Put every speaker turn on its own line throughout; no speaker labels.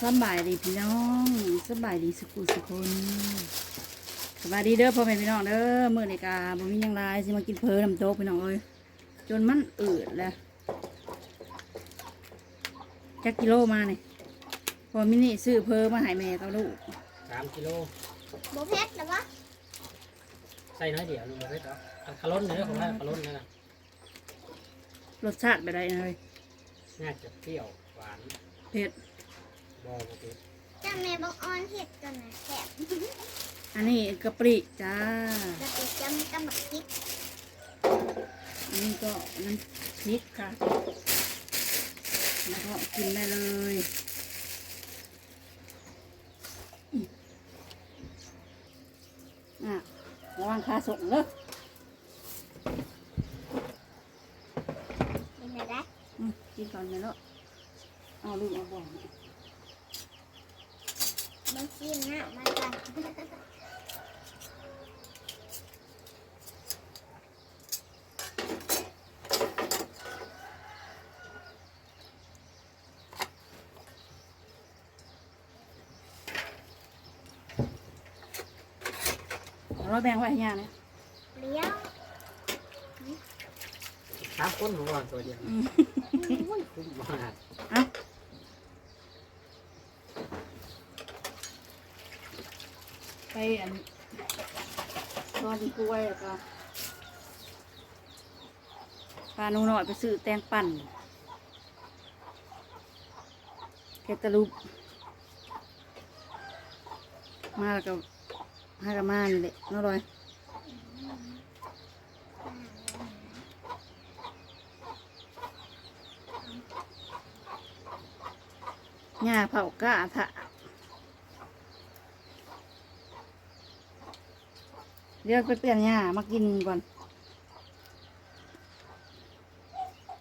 สบายดีพี่น้องสบายดีสุขุสุคนสบายดีเด้อพ่อแม่พี่น้องเด้อมื้อนี้กาบ่มีหยังหลายสิมากินเพอน้ำโต๊ะพี่น้องเอ้ยจนมันอืดแล้วจักกิโลมานี่พอมินี่ซื้อเพอมาให้แม่กับลูก
3 กิโล
โบเพชรหรอวะ
ใส่น้อยเดียวลูกบ่เผ็ดหรอกคาร้นเนื้อของเราคาร้นนั่นน่ะ
รสชาติแบบใดเลย
น่าจะเปรี้ยวหวาน
เผ็ด
บ่เผ็ด
จ้าแม่บอกออนเห็ดกันนะแสบ
อันนี้กะปริจ้า
จะติดจำกำบักพริก
อันนี้ก็น้ำพริกค่ะแล้วก็กินได้เลยระวังขาส่งเลย
เป็นไงได้
กินก่อนเลยเนาะเอาลูกเอาบ่อง
มันชิมนะมันกัน
เราแบ่งไว้ให้ย่านะ
เลี้ยว
3 คนของเราตัวเดียวคุ้มมาก
เอาไปอันนอนกล้วยแล้วก็ปลาหนูหน่อยไปซื้อแตงปั่นแกตะลุบมาแล้วก็ให้กับมานี่แหละน้อยหญ้าเผากะถะเดี๋ยวไปเปลี่ยนหญ้ามากินก่อน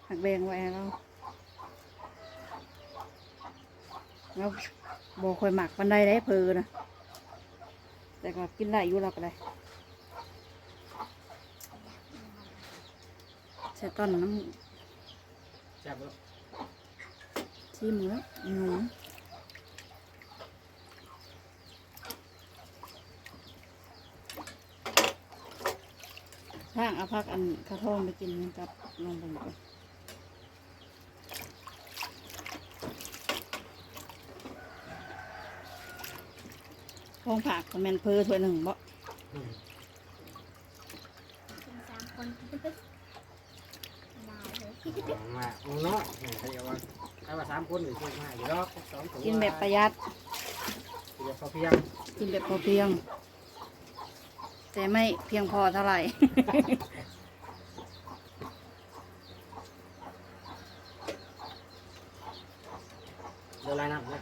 หักแบงไว้ให้เราแล้วบ่ค่อยหมักปันไดได้เพอนะแต่ก็กินได้อยู่เราก็ได้ใส่ต้นน้ำ
แซ่บบ่
ชิมแล้วหนูข้างเอาพักอันข้าวทองไปกินกับลองไปก่อนทองผักคอมเมนเพอถ้วยหนึ่งบ่
เป็น3 คนมาเลย
มาโอ้เนาะเขาเรียกว่าถ้าว่า3 คนหรือ4 5อยู่ดอก2 ตัว
กินแบบประหยัด
กินแบบพอเพียง
กินแบบพอเพียง แต่ไม่เพียงพอเท่าไหร่
เดี๋ยวลายน้ำเลย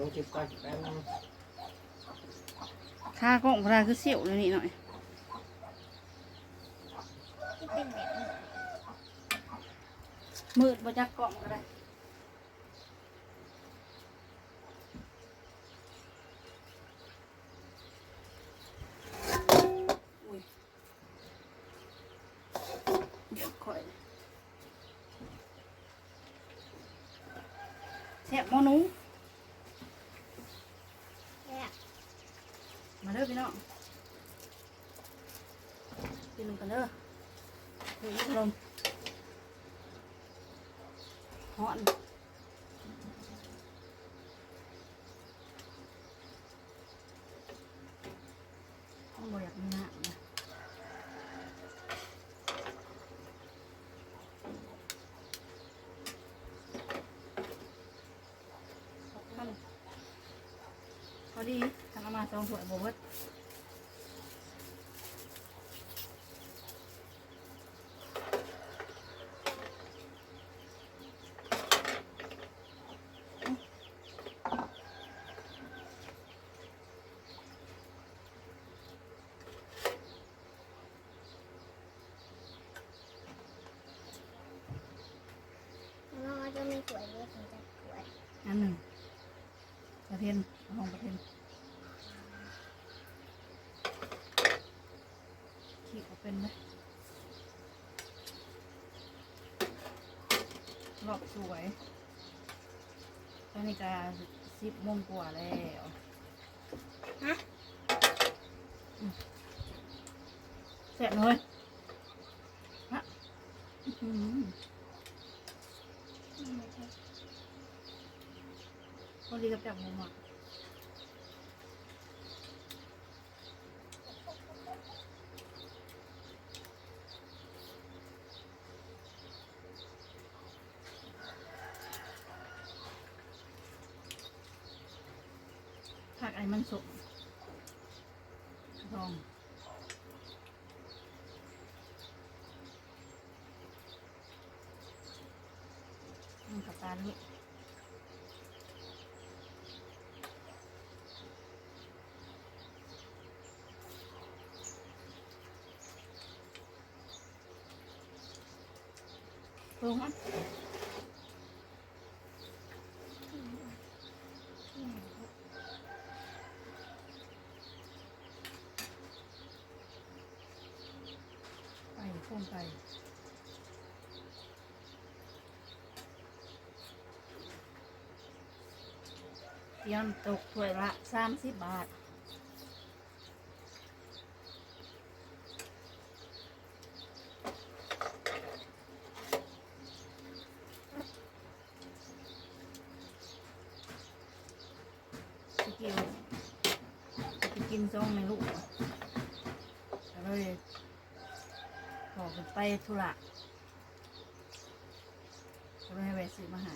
ลงจิบก่อนแป๊บนึง
ค่ากล้องพราคือเสี่ยวเลยนี่หน่อย
ที่เป็นแบบนี้
มืดบ่จักกล้องก็ได้อุ้ยเดี๋ยวค่อยแซ่บหม้อหนู
แสบ
มาเด้อพี่น้องกินกันเด้อเฮ้ยลมฮ้อนต้องบ่อยากมีน้ำนะพอดีทำเอามา2 ถ้วยบ่เบิด
แล้วมันจะมีขวดเล็กถึงจะขวด
อันหนึ่งประเทศห้องประเทศขีดเอาเป็นไหม รอบสวยตอนนี้ก็10 โมงกว่าแล้ว
ฮะ
แซ่บเลยฮะอื้อหือพอดีกับจับหมูหมักผักไอ้มันสุกลองกับตาลุลงอ่ะไปพุ่งไปเตรียมตกถ้วยละ30 บาทจะกินซองในลูกก็เลยขอไปธุระก็เลยให้ไปซื้อมาให้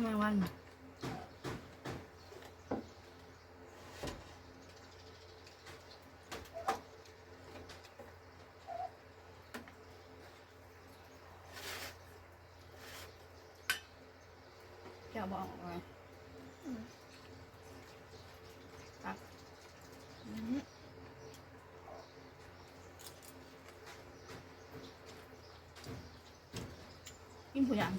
แมงวันแกะบอกว่าตักกินผู้ยัง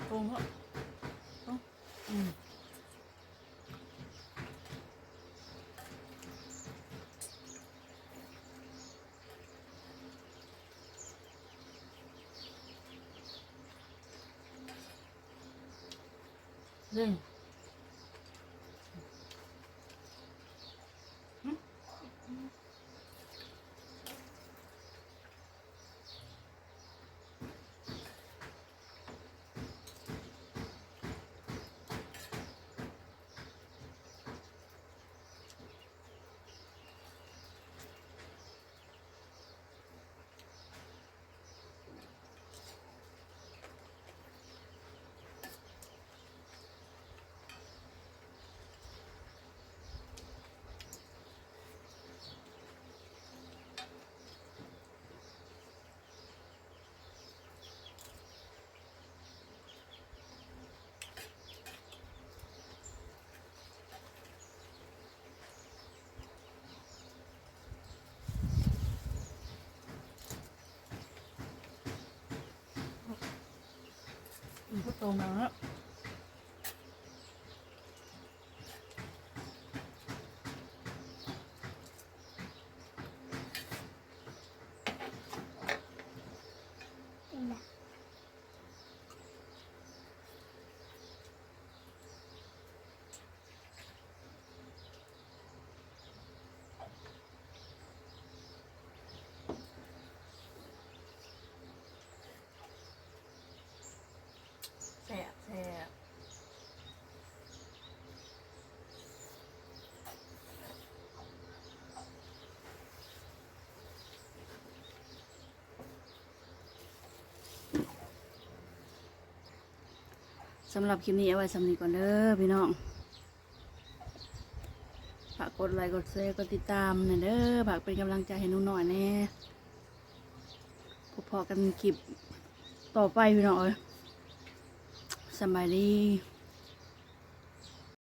โกงเหรออืม เล่นก็ตรงแล้ว
กินแบบ
แซ่บแซ่บสำหรับคลิปนี้เอาไว้สำนีก่อนเด้อพี่น้องฝากกดไลค์กดแชร์กดติดตามหน่อยเด้อฝากเป็นกำลังใจให้หนูหน่อยแน่พบกันคลิปต่อไปพี่น้องเอ้ยสบายดี